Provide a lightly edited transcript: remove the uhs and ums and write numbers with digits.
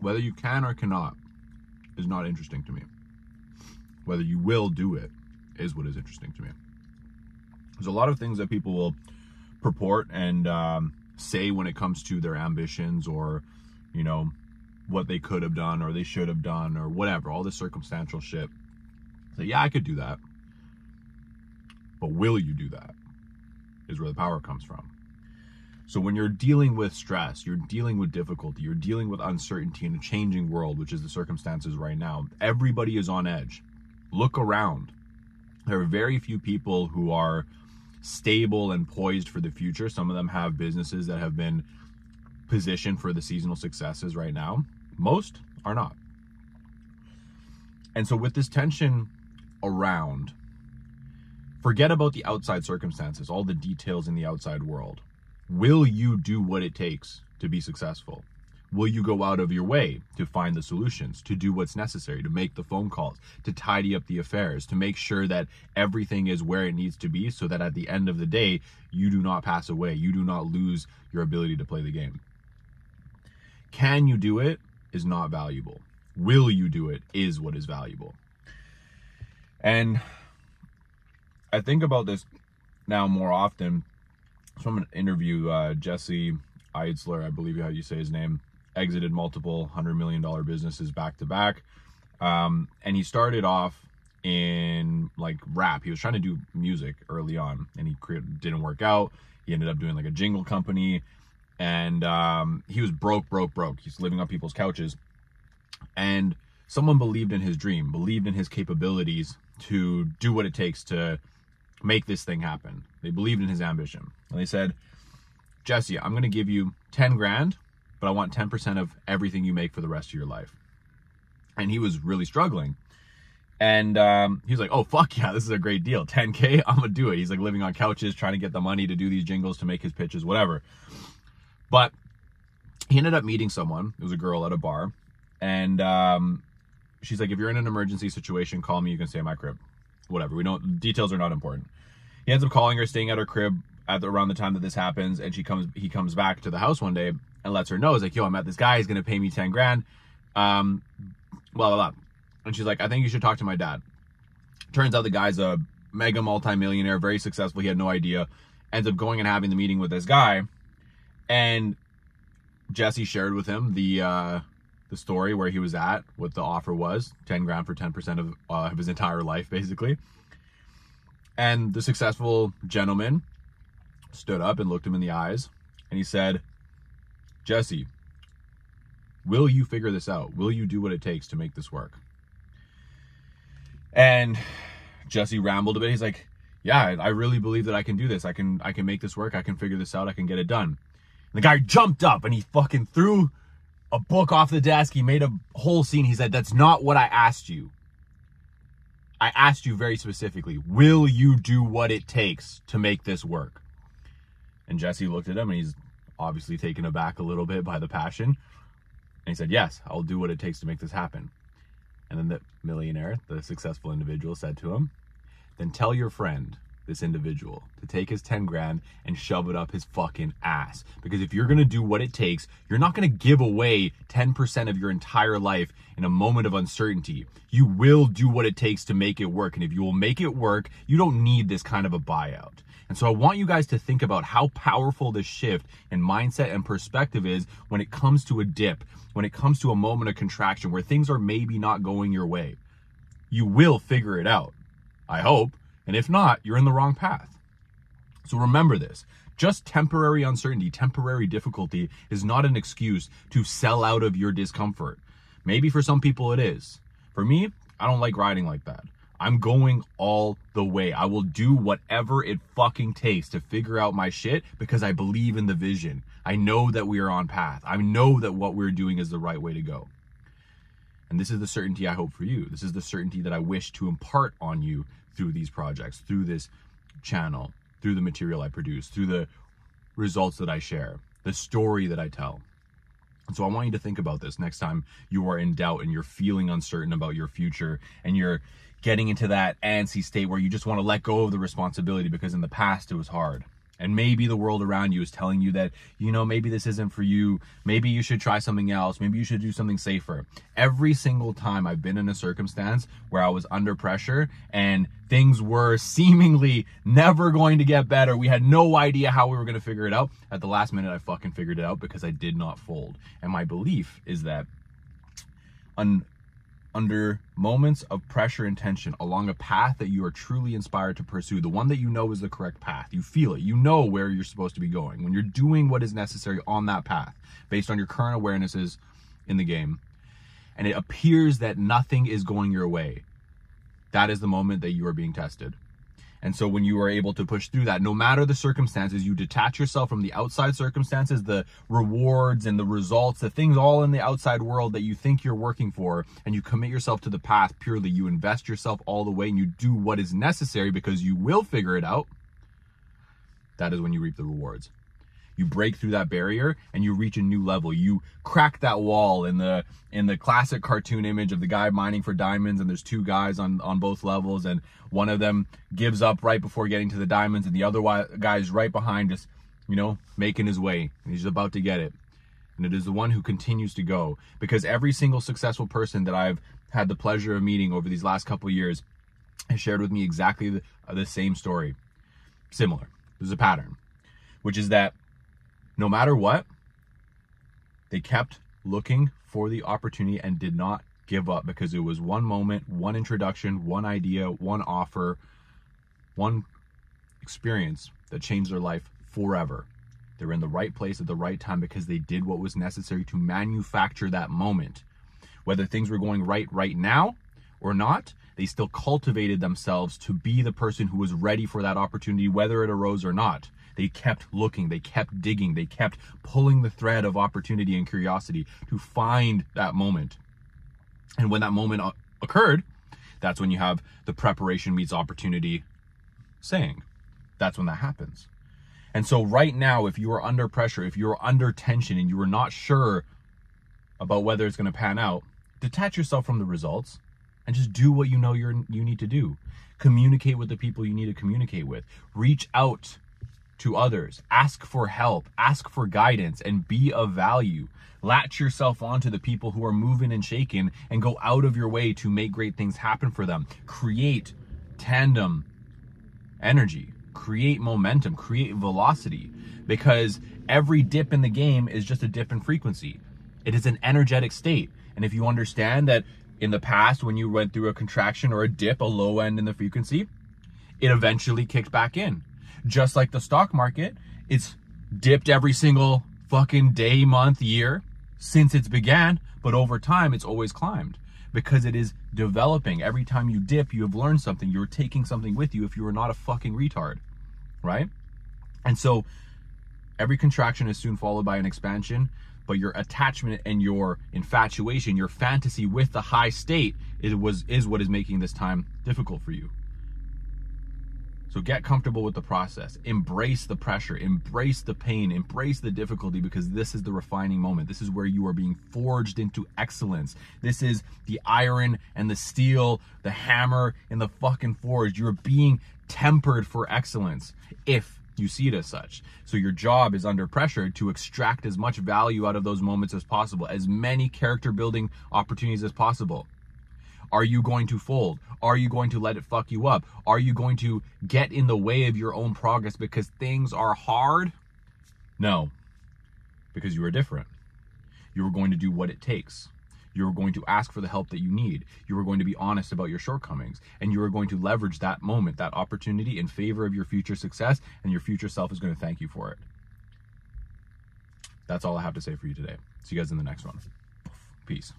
Whether you can or cannot is not interesting to me. Whether you will do it is what is interesting to me. There's a lot of things that people will purport and say when it comes to their ambitions, or, you know, what they could have done or they should have done or whatever, all this circumstantial shit. So yeah, I could do that. But will you do that? Is where the power comes from. So when you're dealing with stress, you're dealing with difficulty, you're dealing with uncertainty in a changing world, which is the circumstances right now, everybody is on edge. Look around. There are very few people who are stable and poised for the future. Some of them have businesses that have been positioned for the seasonal successes right now. Most are not. And so with this tension around, forget about the outside circumstances, all the details in the outside world. Will you do what it takes to be successful? Will you go out of your way to find the solutions, to do what's necessary, to make the phone calls, to tidy up the affairs, to make sure that everything is where it needs to be, so that at the end of the day, you do not pass away, you do not lose your ability to play the game? Can you do it is not valuable. Will you do it is what is valuable. And I think about this now more often. From an interview, Jesse Itzler, I believe how you say his name, exited multiple $100 million businesses back to back. And he started off in like rap. He was trying to do music early on, and didn't work out. He ended up doing like a jingle company, and he was broke. He's living on people's couches. And someone believed in his dream, believed in his capabilities to do what it takes to make this thing happen. They believed in his ambition. And they said, Jesse, I'm going to give you 10 grand, but I want 10% of everything you make for the rest of your life. And he was really struggling. And he was like, oh, fuck yeah, this is a great deal. 10K, I'm going to do it. He's like living on couches, trying to get the money to do these jingles, to make his pitches, whatever. But he ended up meeting someone. It was a girl at a bar. And she's like, if you're in an emergency situation, call me. You can stay at my crib. Whatever. Details are not important. He ends up calling her, staying at her crib around the time that this happens. And he comes back to the house one day and lets her know. He's like, yo, I met this guy. He's going to pay me 10 grand. Blah, blah, blah. And she's like, I think you should talk to my dad. Turns out the guy's a mega multimillionaire, very successful. He had no idea. Ends up going and having the meeting with this guy. And Jesse shared with him the story where he was at, what the offer was, 10 grand for 10% of his entire life, basically. And the successful gentleman stood up and looked him in the eyes, and he said, Jesse, will you figure this out? Will you do what it takes to make this work? And Jesse rambled a bit. He's like, yeah, I really believe that I can do this. I can make this work. I can figure this out. I can get it done. And the guy jumped up and he fucking threw a book off the desk. He made a whole scene. He said, that's not what I asked you. I asked you very specifically, will you do what it takes to make this work? And Jesse looked at him, and he's obviously taken aback a little bit by the passion. And he said, yes, I'll do what it takes to make this happen. And then the millionaire, the successful individual, said to him, then tell your friend, this individual, to take his 10 grand and shove it up his fucking ass. Because if you're going to do what it takes, you're not going to give away 10% of your entire life in a moment of uncertainty. You will do what it takes to make it work. And if you will make it work, you don't need this kind of a buyout. And so I want you guys to think about how powerful this shift in mindset and perspective is when it comes to a dip, when it comes to a moment of contraction where things are maybe not going your way. You will figure it out, I hope. And if not, you're in the wrong path. So remember this. Just temporary uncertainty, temporary difficulty is not an excuse to sell out of your discomfort. Maybe for some people it is. For me, I don't like riding like that. I'm going all the way. I will do whatever it fucking takes to figure out my shit because I believe in the vision. I know that we are on path. I know that what we're doing is the right way to go. And this is the certainty I hope for you. This is the certainty that I wish to impart on you through these projects, through this channel, through the material I produce, through the results that I share, the story that I tell. And so I want you to think about this next time you are in doubt and you're feeling uncertain about your future and you're getting into that antsy state where you just want to let go of the responsibility because in the past it was hard. And maybe the world around you is telling you that, you know, maybe this isn't for you. Maybe you should try something else. Maybe you should do something safer. Every single time I've been in a circumstance where I was under pressure and things were seemingly never going to get better, we had no idea how we were going to figure it out. At the last minute, I fucking figured it out because I did not fold. And my belief is that under moments of pressure and tension along a path that you are truly inspired to pursue, the one that you know is the correct path, you feel it, you know where you're supposed to be going, when you're doing what is necessary on that path based on your current awarenesses in the game, and it appears that nothing is going your way, that is the moment that you are being tested. And so when you are able to push through that, no matter the circumstances, you detach yourself from the outside circumstances, the rewards and the results, the things all in the outside world that you think you're working for, and you commit yourself to the path purely. You invest yourself all the way and you do what is necessary because you will figure it out. That is when you reap the rewards. You break through that barrier and you reach a new level. You crack that wall in the classic cartoon image of the guy mining for diamonds, and there's two guys on both levels, and one of them gives up right before getting to the diamonds, and the other guy's right behind, just, you know, making his way, and he's about to get it. And it is the one who continues to go, because every single successful person that I've had the pleasure of meeting over these last couple of years has shared with me exactly the same story. Similar. There's a pattern, which is that no matter what, they kept looking for the opportunity and did not give up, because it was one moment, one introduction, one idea, one offer, one experience that changed their life forever. They were in the right place at the right time because they did what was necessary to manufacture that moment. Whether things were going right now or not, they still cultivated themselves to be the person who was ready for that opportunity, whether it arose or not. They kept looking, they kept digging, they kept pulling the thread of opportunity and curiosity to find that moment. And when that moment occurred, that's when you have the preparation meets opportunity saying. That's when that happens. And so right now, if you are under pressure, if you're under tension and you are not sure about whether it's going to pan out, detach yourself from the results and just do what you know you need to do. Communicate with the people you need to communicate with. Reach out to others, ask for help, ask for guidance, and be of value. Latch yourself onto the people who are moving and shaking and go out of your way to make great things happen for them. Create tandem energy, create momentum, create velocity, because every dip in the game is just a dip in frequency. It is an energetic state. And if you understand that in the past, when you went through a contraction or a dip, a low end in the frequency, it eventually kicked back in. Just like the stock market, it's dipped every single fucking day, month, year since it's began, but over time it's always climbed because it is developing. Every time you dip, you have learned something. You're taking something with you if you are not a fucking retard, right? And so every contraction is soon followed by an expansion, but your attachment and your infatuation, your fantasy with the high state is what is making this time difficult for you. So get comfortable with the process, embrace the pressure, embrace the pain, embrace the difficulty, because this is the refining moment. This is where you are being forged into excellence. This is the iron and the steel, the hammer in the fucking forge. You're being tempered for excellence if you see it as such. So your job is under pressure to extract as much value out of those moments as possible, as many character building opportunities as possible. Are you going to fold? Are you going to let it fuck you up? Are you going to get in the way of your own progress because things are hard? No, because you are different. You are going to do what it takes. You are going to ask for the help that you need. You are going to be honest about your shortcomings, and you are going to leverage that moment, that opportunity in favor of your future success, and your future self is going to thank you for it. That's all I have to say for you today. See you guys in the next one. Peace.